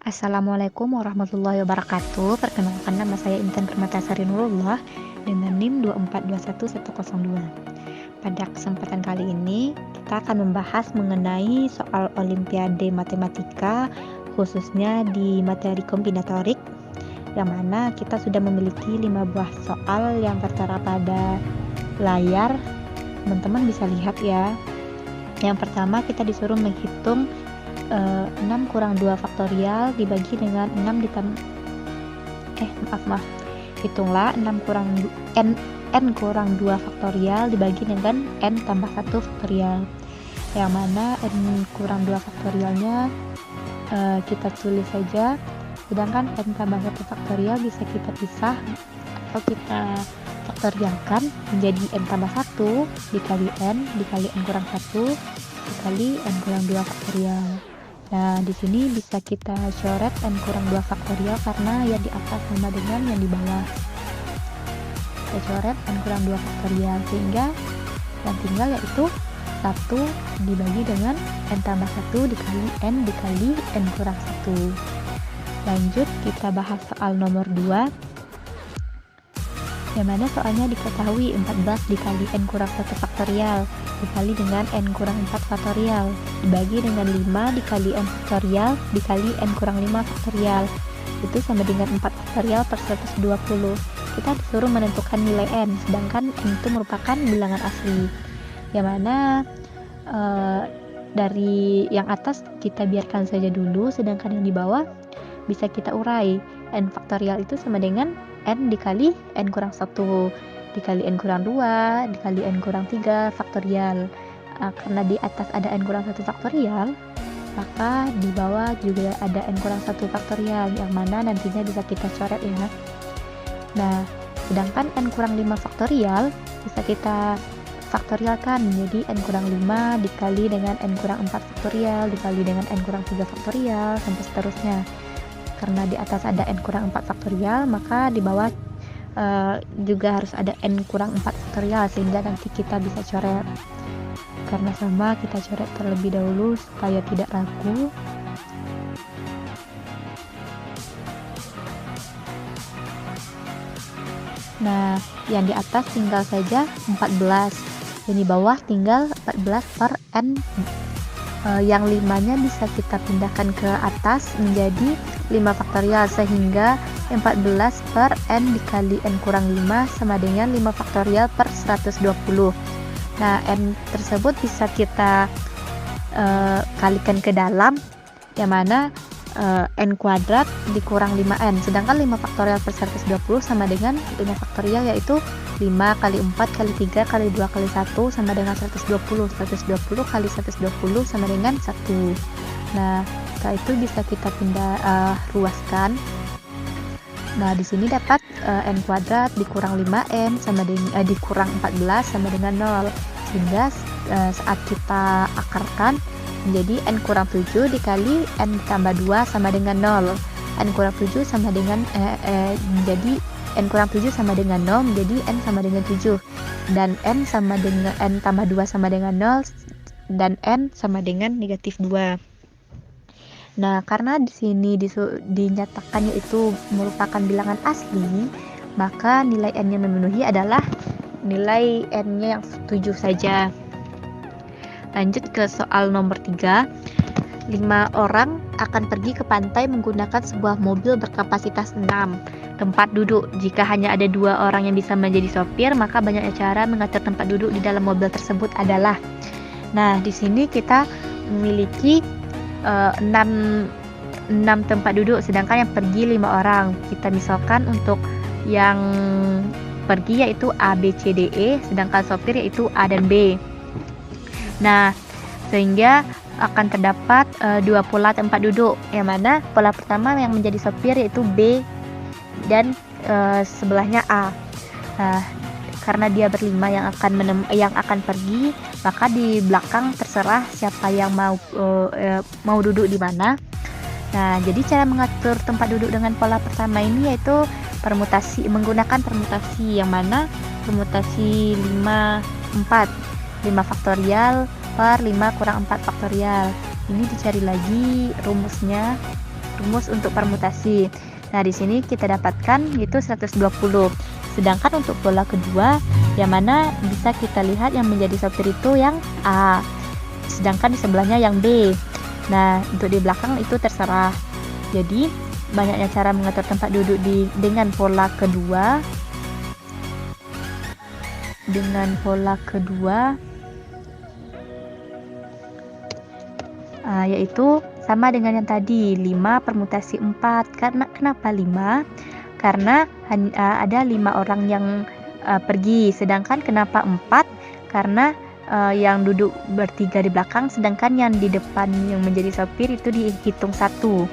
Assalamualaikum warahmatullahi wabarakatuh. Perkenalkan, nama saya Intan Permatasari Nurullah dengan NIM 2421102. Pada kesempatan kali ini kita akan membahas mengenai soal Olimpiade Matematika, khususnya di materi kombinatorik, yang mana kita sudah memiliki 5 buah soal yang tertera pada layar. Teman-teman bisa lihat ya. Yang pertama, kita disuruh menghitung 6 kurang 2 faktorial dibagi dengan 6 hitunglah 6 kurang n kurang 2 faktorial dibagi dengan n tambah 1 faktorial, yang mana n kurang 2 faktorialnya kita tulis saja, sedangkan n tambah 1 faktorial bisa kita pisah atau kita faktorialkan menjadi n tambah 1 dikali n kurang 1 dikali n kurang 2 faktorial. Nah, di sini bisa kita coret n kurang 2 faktorial karena yang di atas sama dengan yang di bawah. Kita coret n kurang 2 faktorial sehingga yang tinggal yaitu 1 dibagi dengan n tambah 1 dikali n kurang 1. Lanjut kita bahas soal nomor 2, yang mana soalnya diketahui 14 dikali n kurang 1 faktorial dikali dengan n kurang 4 faktorial dibagi dengan 5 dikali n faktorial dikali n kurang 5 faktorial, itu sama dengan 4 faktorial per 120. Kita disuruh menentukan nilai n, sedangkan n itu merupakan bilangan asli, yang mana dari yang atas kita biarkan saja dulu, sedangkan yang di bawah bisa kita urai. N faktorial itu sama dengan n dikali n kurang 1 dikali n kurang 2 dikali n kurang 3 faktorial. Karena di atas ada n kurang 1 faktorial, maka di bawah juga ada n kurang 1 faktorial, yang mana nantinya bisa kita coret ya. Nah, sedangkan n kurang 5 faktorial bisa kita faktorialkan menjadi n kurang 5 dikali dengan n kurang 4 faktorial dikali dengan n kurang 3 faktorial sampai seterusnya. Karena di atas ada n kurang 4 faktorial, maka di bawah juga harus ada n kurang 4 faktorial sehingga nanti kita bisa coret. Karena sama, kita coret terlebih dahulu supaya tidak ragu. Nah, yang di atas tinggal saja 14, yang di bawah tinggal 14 per n. Yang 5-nya bisa kita pindahkan ke atas menjadi 5 faktorial, sehingga 14 per n dikali n kurang 5 sama dengan 5 faktorial per 120. Nah, n tersebut bisa kita kalikan ke dalam, yang mana n kuadrat dikurang 5n, sedangkan 5 faktorial per 120 sama dengan 5 faktorial, yaitu 5 kali 4 kali 3 kali 2 kali 1 sama dengan 120 kali 120 sama dengan 1. Nah, setelah itu bisa kita ruaskan. Nah, di sini dapat n kuadrat dikurang 5n sama dengan dikurang 14 sama dengan 0, sehingga saat kita akarkan menjadi n kurang 7 dikali n tambah 2 sama dengan 0. N kurang 7 sama dengan menjadi n kurang 7 sama dengan 0 menjadi n sama dengan 7, dan n sama dengan n tambah 2 sama dengan 0, dan n sama dengan negatif 2. Nah, karena di sini dinyatakan yaitu merupakan bilangan asli, maka nilai n yang memenuhi adalah nilai n-nya yang 7 saja. Lanjut ke soal nomor 3. 5 orang akan pergi ke pantai menggunakan sebuah mobil berkapasitas 6 tempat duduk. Jika hanya ada 2 orang yang bisa menjadi sopir, maka banyaknya cara mengatur tempat duduk di dalam mobil tersebut adalah. Nah, di sini kita memiliki 6 tempat duduk, sedangkan yang pergi 5 orang. Kita misalkan untuk yang pergi yaitu A, B, C, D, E, sedangkan sopir yaitu A dan B. Nah, sehingga akan terdapat 2 pola tempat duduk, yang mana pola pertama yang menjadi sopir yaitu B dan sebelahnya A. Nah, karena dia berlima yang akan pergi, maka di belakang terserah siapa yang mau duduk di mana. Nah, jadi cara mengatur tempat duduk dengan pola pertama ini yaitu menggunakan permutasi, yang mana permutasi 5 faktorial per 5 kurang 4 faktorial. Ini dicari lagi rumusnya. rumus untuk permutasi. Nah, di sini kita dapatkan yaitu 120. Sedangkan untuk pola kedua, yang mana bisa kita lihat yang menjadi sopir itu yang A, sedangkan di sebelahnya yang B. Nah, untuk di belakang itu terserah. Jadi, banyaknya cara mengatur tempat duduk dengan pola kedua. Yaitu sama dengan yang tadi, 5 permutasi 4. Karena kenapa 5? Karena ada 5 orang yang pergi. Sedangkan kenapa 4? Karena yang duduk bertiga di belakang, sedangkan yang di depan yang menjadi sopir itu dihitung 1.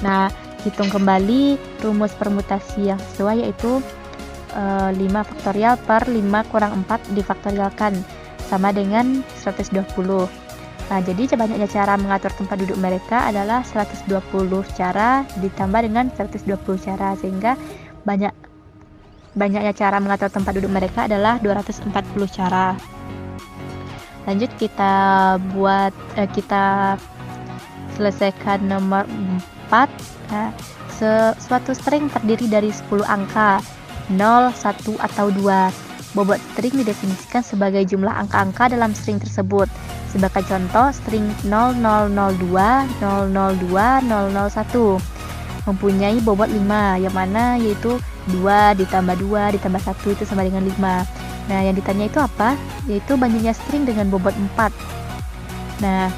Nah, hitung kembali rumus permutasi yang sesuai, yaitu 5 faktorial per 5 kurang 4 difaktorialkan sama dengan 120. Nah, jadi banyaknya cara mengatur tempat duduk mereka adalah 120 cara ditambah dengan 120 cara, sehingga banyaknya cara mengatur tempat duduk mereka adalah 240 cara. Lanjut kita selesaikan nomor 4. Nah, suatu string terdiri dari 10 angka 0, 1, atau 2. Bobot string didefinisikan sebagai jumlah angka-angka dalam string tersebut. Sebagai contoh, string 0002, 002, 001 mempunyai bobot 5, yang mana yaitu 2 ditambah 2 ditambah 1 itu sama dengan 5. Nah, yang ditanya itu apa? Yaitu banyaknya string dengan bobot 4. Nah,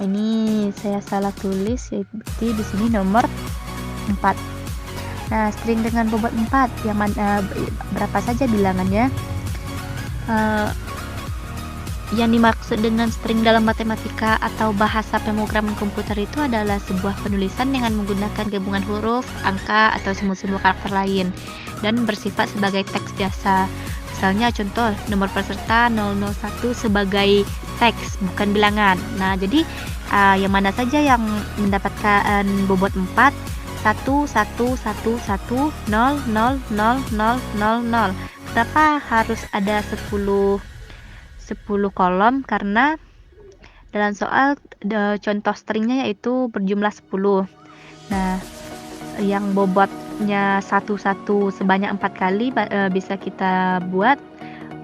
ini saya salah tulis, yaitu di sini nomor 4. Nah, string dengan bobot 4 yang berapa saja bilangannya? Yang dimaksud dengan string dalam matematika atau bahasa pemrograman komputer itu adalah sebuah penulisan dengan menggunakan gabungan huruf, angka, atau simbol-simbol karakter lain dan bersifat sebagai teks biasa. Misalnya contoh nomor peserta 001 sebagai teks, bukan bilangan. Nah, jadi yang mana saja yang mendapatkan bobot 4? 1, 1, 1, 1, 0, 0, 0, 0, 0, 0. Kenapa harus ada 10 kolom? Karena dalam soal contoh stringnya yaitu berjumlah 10. Nah, yang bobotnya 1 sebanyak 4 kali bisa kita buat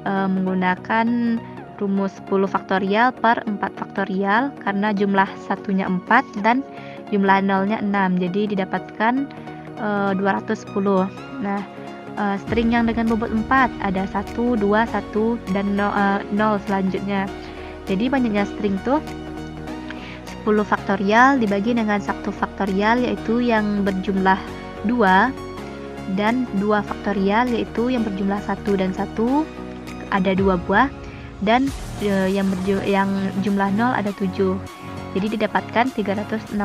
menggunakan rumus 10 faktorial per 4 faktorial, karena jumlah satunya 4 dan jumlah nolnya 6, jadi didapatkan 210. Nah, string yang dengan bobot 4 ada 1, 2, 1, dan 0 selanjutnya. Jadi banyaknya string tuh 10 faktorial dibagi dengan 1 faktorial, yaitu yang berjumlah 2, dan 2 faktorial yaitu yang berjumlah 1 dan 1 ada 2 buah, dan yang jumlah 0 ada 7. Jadi didapatkan 360.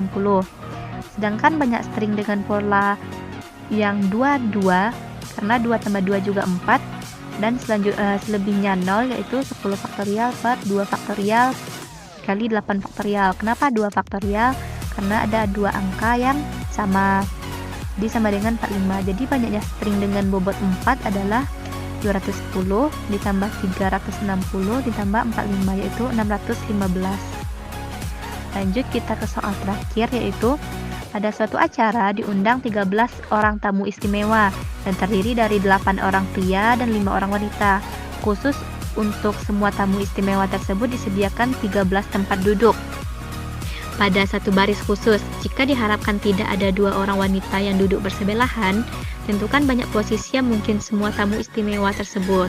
Sedangkan banyak string dengan pola yang 2 karena 2 tambah 2 juga 4, dan selebihnya 0 yaitu 10 faktorial per 2 faktorial kali 8 faktorial. Kenapa 2 faktorial? Karena ada 2 angka yang sama, jadi sama dengan 45. Jadi banyaknya string dengan bobot 4 adalah 210 ditambah 360 ditambah 45, yaitu 615. Lanjut kita ke soal terakhir, yaitu ada suatu acara diundang 13 orang tamu istimewa dan terdiri dari 8 orang pria dan 5 orang wanita. Khusus untuk semua tamu istimewa tersebut disediakan 13 tempat duduk pada satu baris khusus. Jika diharapkan tidak ada 2 orang wanita yang duduk bersebelahan, tentukan banyak posisi yang mungkin semua tamu istimewa tersebut.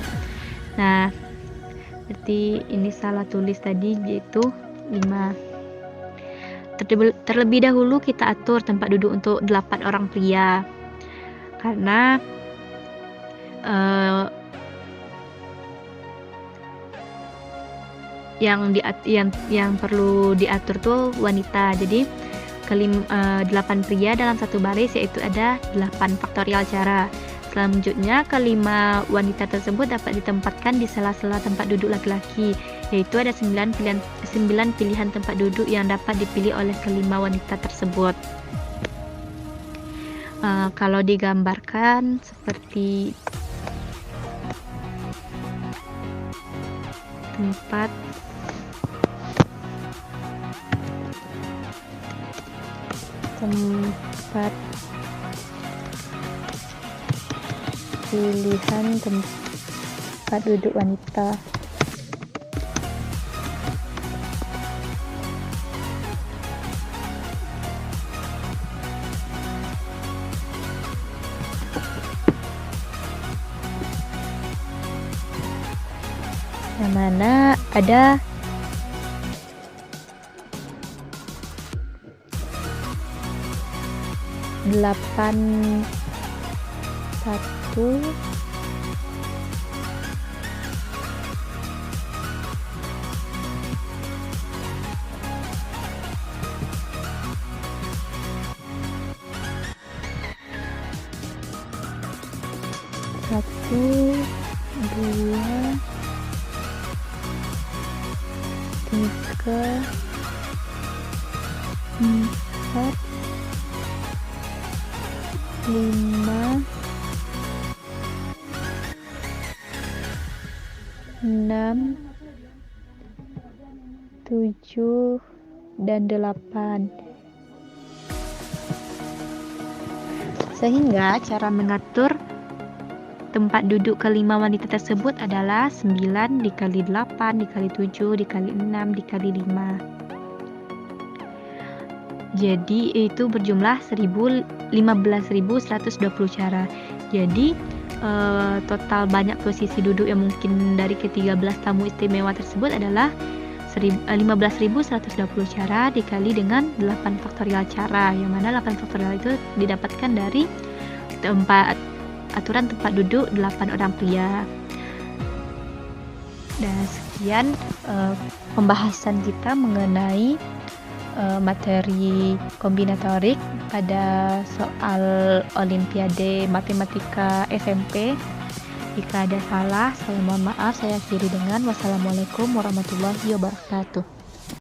Nah, berarti ini salah tulis tadi, yaitu 5. Terlebih dahulu kita atur tempat duduk untuk 8 orang pria, karena yang perlu diatur tuh wanita. Jadi 8 pria dalam satu baris, yaitu ada 8 faktorial cara. Selanjutnya, kelima wanita tersebut dapat ditempatkan di sela-sela tempat duduk laki-laki, yaitu ada 9 pilihan tempat duduk yang dapat dipilih oleh kelima wanita tersebut. Kalau digambarkan seperti tempat tempat pilihan tempat duduk wanita. Yang mana ada delapan satu satu dua tiga empat lima enam tujuh dan 8. Sehingga cara mengatur tempat duduk kelima wanita tersebut adalah 9 dikali 8 dikali 7 dikali 6 dikali 5. Jadi itu berjumlah 15.120 cara. Jadi total banyak posisi duduk yang mungkin dari ke-13 tamu istimewa tersebut adalah 15.120 cara dikali dengan 8 faktorial cara, yang mana 8 faktorial itu didapatkan dari aturan tempat duduk 8 orang pria. Dan sekian pembahasan kita mengenai materi kombinatorik pada soal Olimpiade Matematika SMP. Jika ada salah, saya mohon maaf. Saya akhiri dengan wassalamualaikum warahmatullahi wabarakatuh.